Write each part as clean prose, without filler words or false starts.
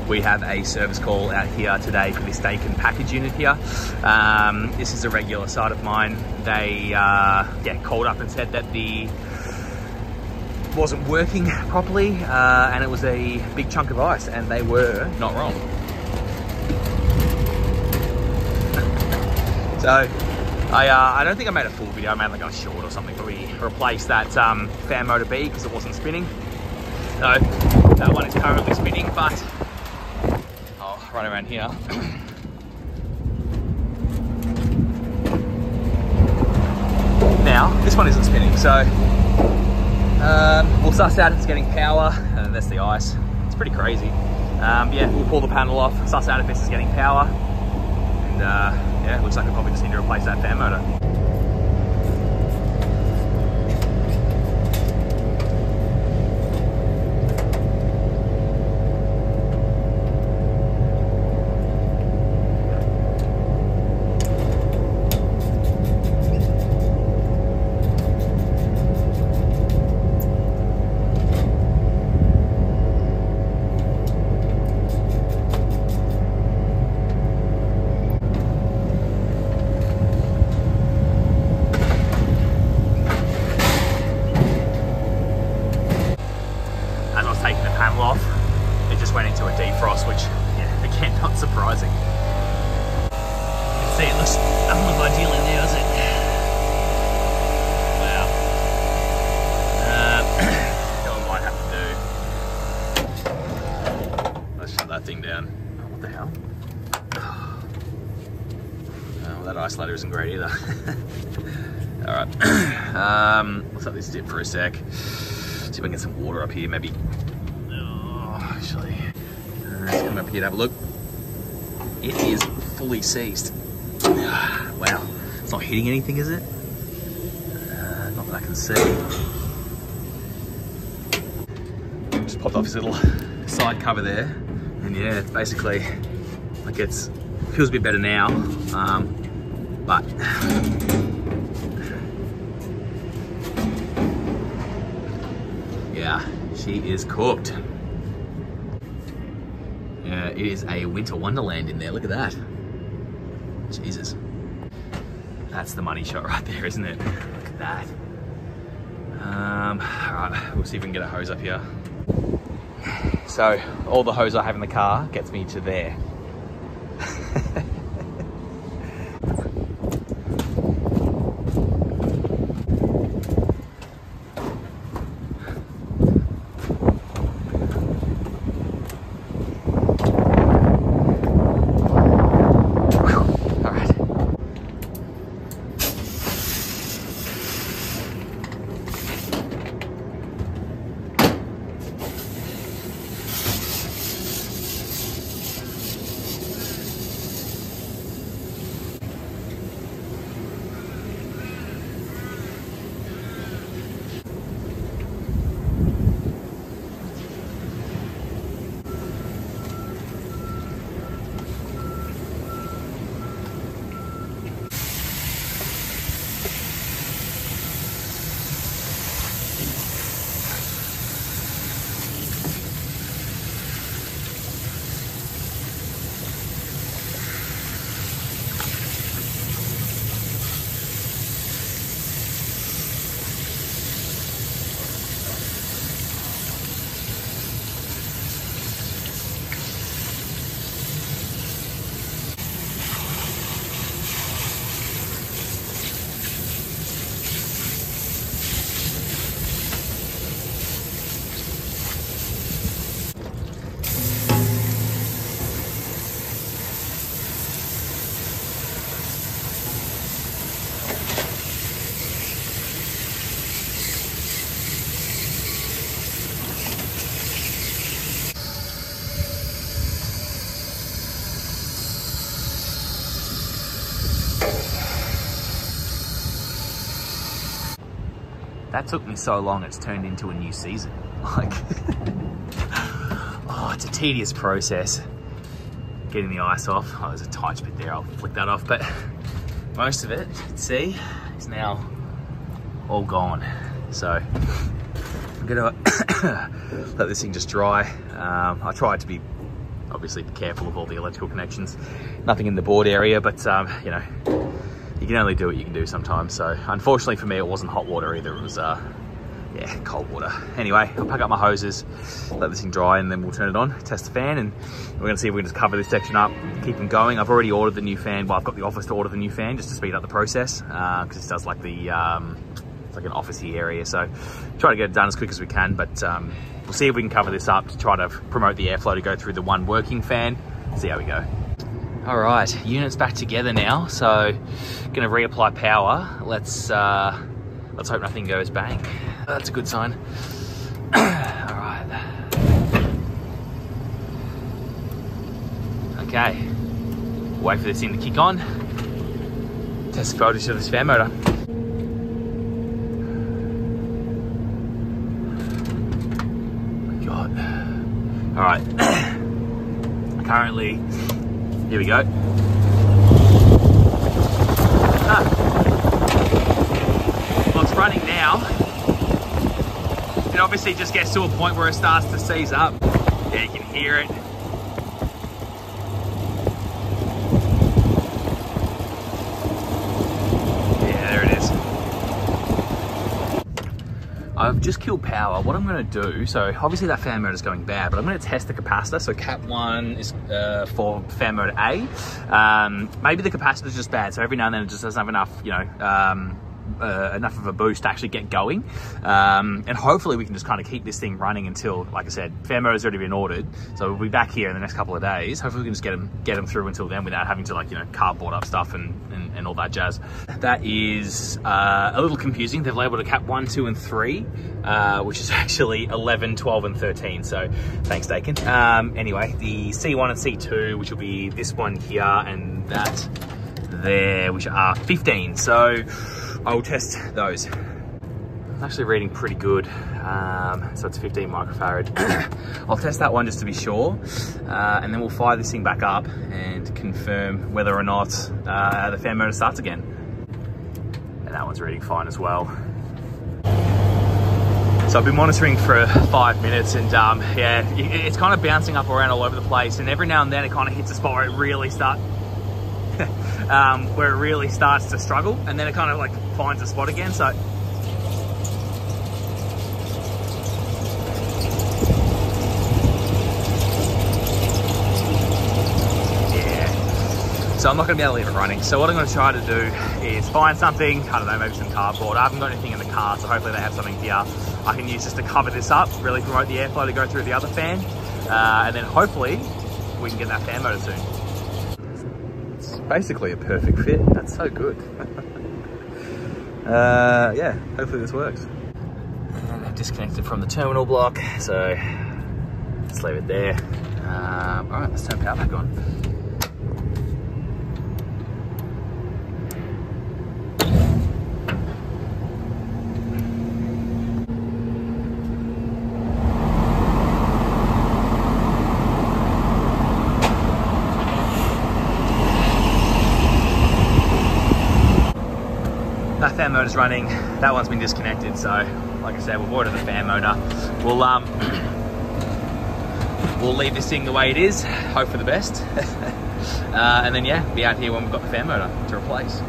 We have a service call out here today for this Daikin Package unit here. This is a regular site of mine. They called up and said that the wasn't working properly and it was a big chunk of ice, and they were not wrong. So I don't think I made a full video. I made like a short or something, but we replaced that fan motor B because it wasn't spinning. So that one is currently spinning, but I'll run around here. Now, this one isn't spinning, so we'll suss out it's getting power, and that's the ice. It's pretty crazy. Yeah, we'll pull the panel off, suss out if this is getting power, and yeah, it looks like we probably just need to replace that fan motor. Off, it just went into a defrost, which, yeah, again, not surprising. You can see it looks, doesn't look ideal in there, does it? Wow. You know what I might have to do? Let's shut that thing down. Oh, what the hell? Oh, that isolator isn't great either. Alright. Let's let this dip for a sec. See if I can get some water up here, maybe. Actually, let's come up here to have a look. It is fully seized. Wow, it's not hitting anything, is it? Not that I can see. Just popped off this little side cover there, and yeah, it's basically like it feels a bit better now, but yeah, she is cooked. It is a winter wonderland in there. Look at that. Jesus. That's the money shot right there, isn't it? Look at that. Alright, we'll see if we can get a hose up here. So, all the hose I have in the car gets me to there. That took me so long, it's turned into a new season. Like, oh, it's a tedious process getting the ice off. Oh, there's a tight bit there, I'll flick that off, but most of it, you can see, is now all gone. So I'm gonna let this thing just dry. I tried to be obviously be careful of all the electrical connections. Nothing in the board area, but you know, you can only do what you can do sometimes. So unfortunately for me, it wasn't hot water either. It was yeah, cold water. Anyway, I'll pack up my hoses, let this thing dry, and then we'll turn it on, test the fan, and we're gonna see if we can just cover this section up, keep them going. I've already ordered the new fan. Well, I've got the office to order the new fan just to speed up the process, because this does like the, it's like an officey area. So try to get it done as quick as we can, but we'll see if we can cover this up to try to promote the airflow to go through the one working fan, see how we go. All right, unit's back together now. So gonna reapply power. Let's hope nothing goes bang. That's a good sign. All right. Okay. Wait for this thing to kick on. Test the voltage of this fan motor. God. All right. Currently, here we go. Well, it's running now. It obviously just gets to a point where it starts to seize up. Yeah, you can hear it. Yeah, there it is. I've just killed power. What I'm going to do, so obviously that fan motor is going bad, but I'm going to test the capacitor. So cap 1 is for fan motor A. Maybe the capacitor is just bad, so every now and then it just doesn't have enough, you know, enough of a boost to actually get going, and hopefully we can just kind of keep this thing running until, like I said, fan motor's already been ordered, so we'll be back here in the next couple of days. Hopefully we can just get them through until then without having to, like, you know, cardboard up stuff and all that jazz. That is a little confusing. They've labeled a cap 1, 2 and 3, which is actually 11, 12 and 13, so thanks Daikin. Anyway, the C1 and C2, which will be this one here and that there, which are 15, so I will test those. It's actually reading pretty good. So it's 15 microfarad. I'll test that one just to be sure. And then we'll fire this thing back up and confirm whether or not the fan motor starts again. And that one's reading fine as well. So I've been monitoring for 5 minutes, and yeah, it's kind of bouncing up around all over the place. And every now and then it kind of hits a spot where it really starts to struggle, and then it kind of like finds a spot again. So yeah, so I'm not going to be able to leave it running. So what I'm going to try to do is find something, I don't know, maybe some cardboard. I haven't got anything in the car, so hopefully they have something here I can use just to cover this up, really promote the airflow to go through the other fan, and then hopefully we can get that fan motor soon. Basically a perfect fit. That's so good. Yeah, hopefully this works. And I've disconnected from the terminal block, so let's leave it there. All right, let's turn power back on. That fan motor's running, that one's been disconnected, so like I said, we've ordered the fan motor. We'll leave this thing the way it is, hope for the best, and then yeah, be out here when we've got the fan motor to replace.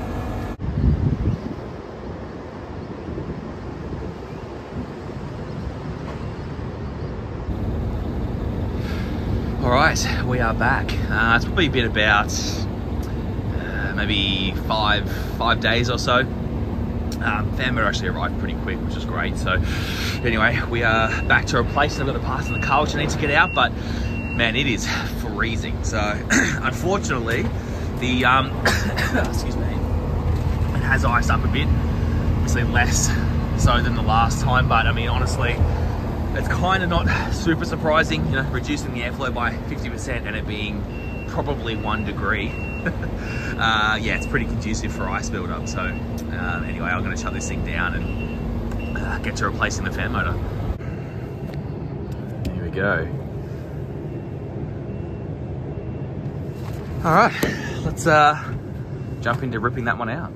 All right, we are back. It's probably been about maybe five days or so. Fan motor actually arrived pretty quick, which is great. So anyway, we are back to replace. I've got the parts in the car which I need to get out, but man, it is freezing. So unfortunately, the excuse me, it has iced up a bit. Obviously less so than the last time, but I mean, honestly, it's kind of not super surprising, you know, reducing the airflow by 50% and it being probably 1 degree. Yeah, it's pretty conducive for ice buildup. So anyway, I'm going to shut this thing down and get to replacing the fan motor. Here we go. All right, let's jump into ripping that one out.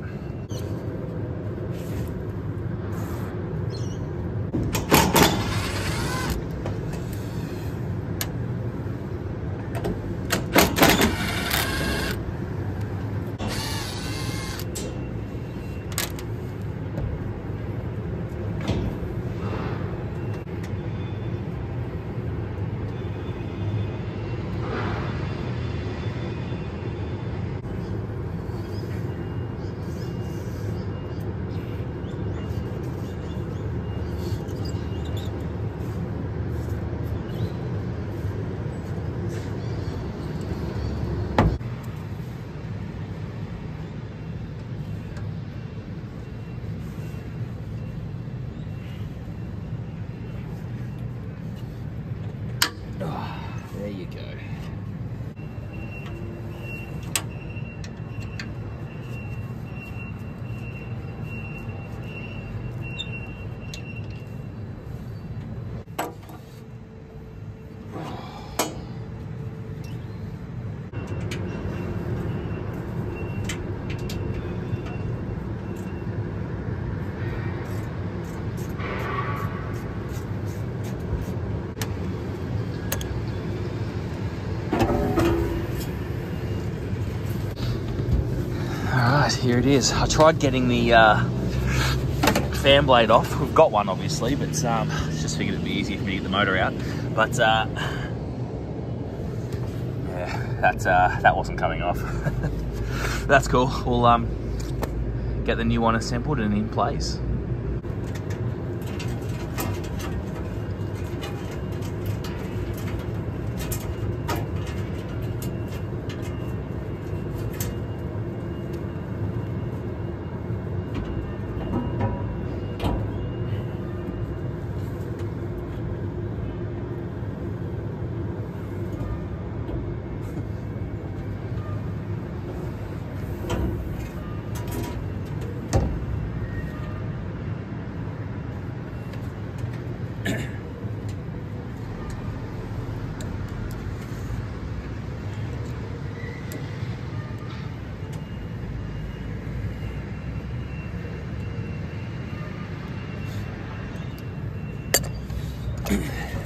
go. Alright, here it is. I tried getting the fan blade off. We've got one obviously, but just figured it'd be easier for me to get the motor out. But yeah, that wasn't coming off. That's cool. We'll get the new one assembled and in place.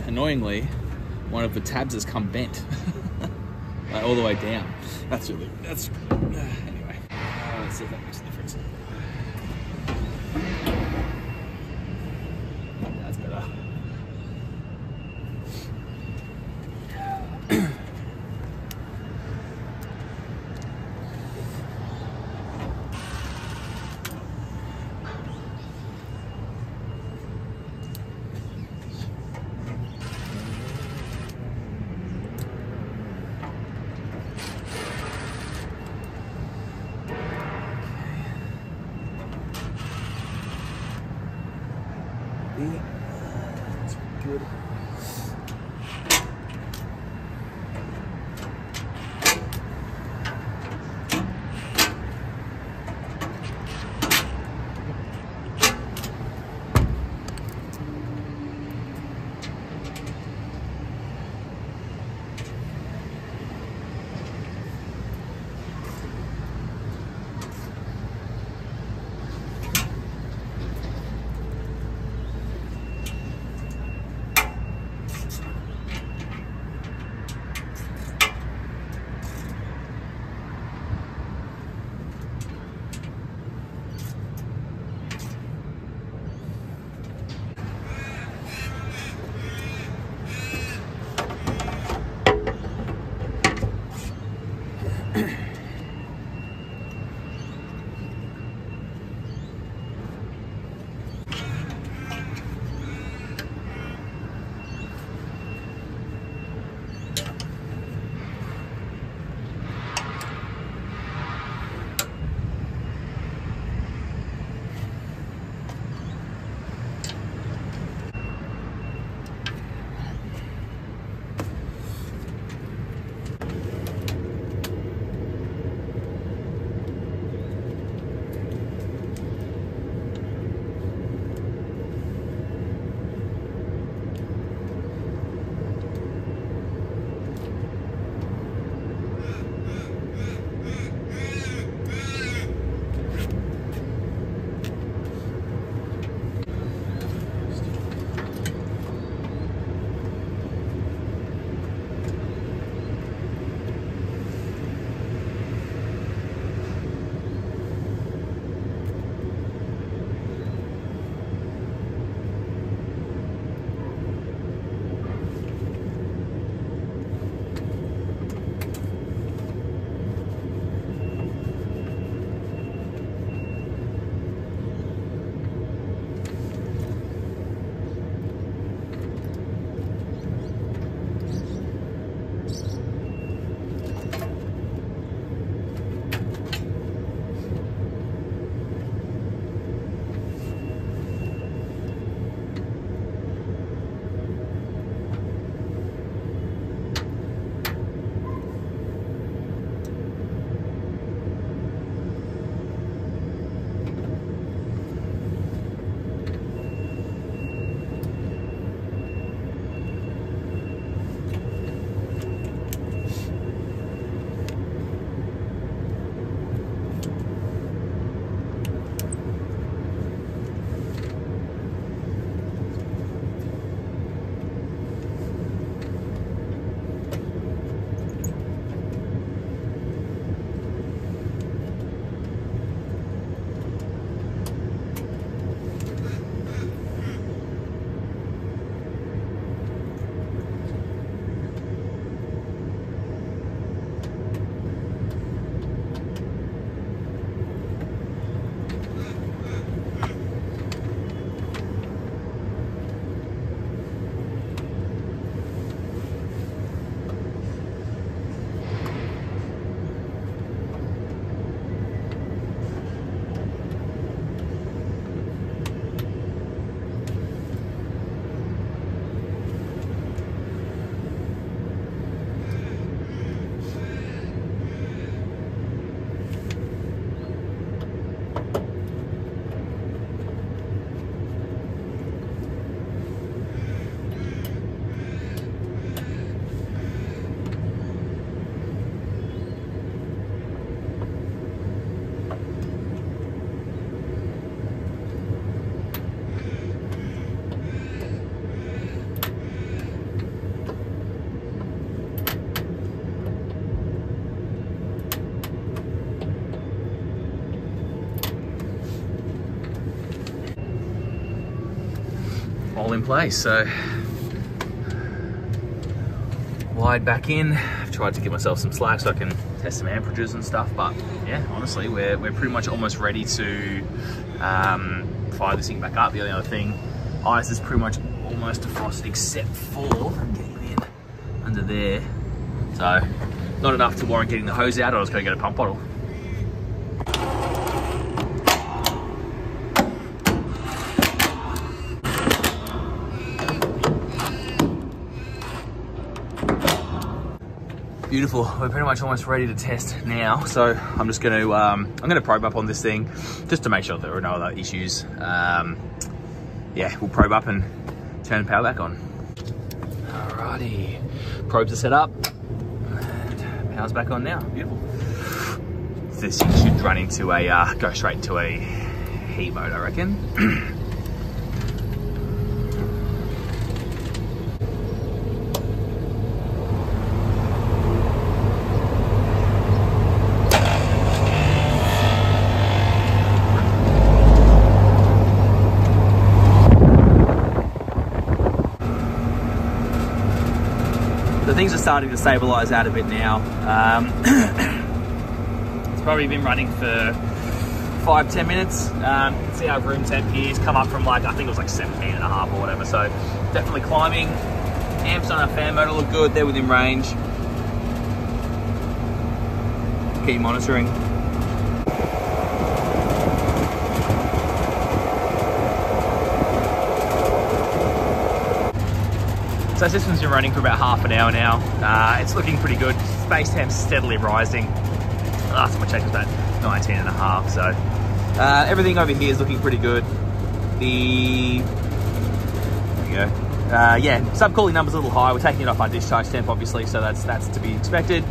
Annoyingly, one of the tabs has come bent like all the way down. That's anyway. Let's see if that makes a difference. That's better. all in place. So wired back in. I've tried to give myself some slack so I can test some amperages and stuff, but yeah, honestly, we're pretty much almost ready to fire this thing back up. The only other thing, ice is pretty much almost defrosted except for, I'm getting in under there. So not enough to warrant getting the hose out, or I was going to get a pump bottle. Beautiful. We're pretty much almost ready to test now. So I'm just going to I'm going to probe up on this thing just to make sure there are no other issues. Yeah, we'll probe up and turn the power back on. Alrighty, probes are set up and power's back on now. Beautiful. This thing should run into a go straight into a heat mode, I reckon. So things are starting to stabilize out a bit now. It's probably been running for 5-10 minutes. You can see our room temp here has come up from like, I think it was like 17.5 or whatever. So definitely climbing. Amps on our fan motor look good. They're within range. Keep monitoring. So system's been running for about half an hour now. It's looking pretty good. Space temp's steadily rising. The last time I checked was about 19.5. So everything over here is looking pretty good. There we go. Yeah, subcooling number's a little high. We're taking it off our discharge temp, obviously, so that's to be expected.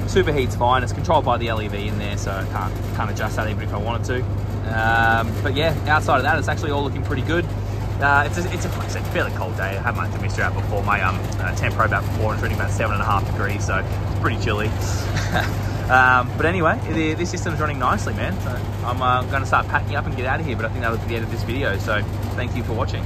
Superheat's fine. It's controlled by the LEV in there, so I can't adjust that even if I wanted to. But yeah, outside of that, it's actually all looking pretty good. It's a fairly cold day. I haven't much to mystery out before. My temp probe out before, it's reading about 7.5 degrees, so it's pretty chilly. But anyway, this system's running nicely, man. So I'm going to start packing up and get out of here, but I think that'll be the end of this video. So thank you for watching.